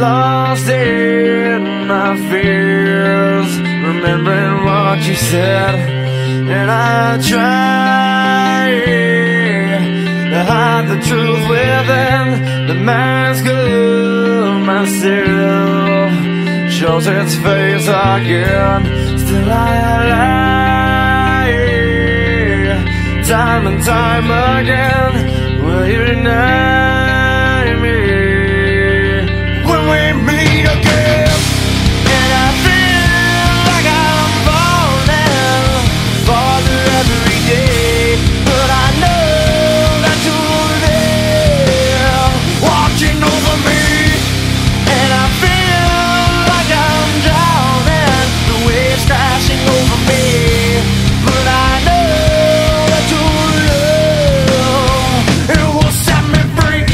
lost in my fears, remembering what you said, and I try to hide the truth within the mask of myself. Shows its face again, still I lie, time and time again. Will you deny me when we meet again? And I feel like I'm falling farther every day, but I know that you're there watching over me. And I feel like I'm drowning, the waves crashing over me, but I know that your love, it will set me free.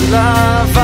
Love